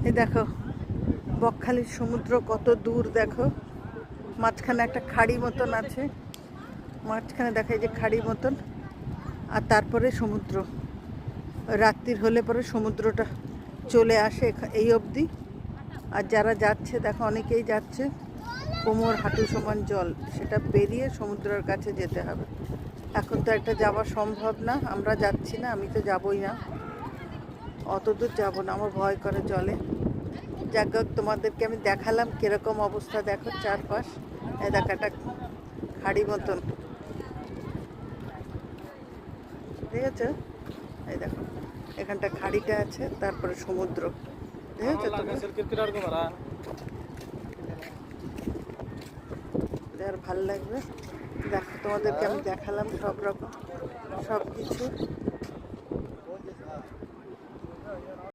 এই দেখো বকখালির সমুদ্র কত দূর, দেখো মাঝখানে একটা খাড়ি মতন আছে, মাঝখানে দেখা যে খাড়ি মতন, আর তারপরে সমুদ্র। রাত্রির হলে পরে সমুদ্রটা চলে আসে এই অবধি। আর যারা যাচ্ছে দেখো অনেকেই যাচ্ছে, কোমর হাঁটু সমান জল, সেটা পেরিয়ে সমুদ্রের কাছে যেতে হবে। এখন তো একটা যাওয়া সম্ভব না, আমরা যাচ্ছি না, আমি তো যাবই না, অত দূর যাবো না, আমার ভয় করে জলে। যাক হোক, তোমাদেরকে আমি দেখালাম কিরকম অবস্থা, দেখো চারপাশ, এই দেখো একটা খাড়ি মতন, ঠিক আছে? এই দেখো এখানটা খাড়িটা আছে, তারপরে সমুদ্র, দেখেছো তোমরা? আর ভাল লাগবে। দেখো তোমাদেরকে আমি দেখালাম সব রকম সব কিছু।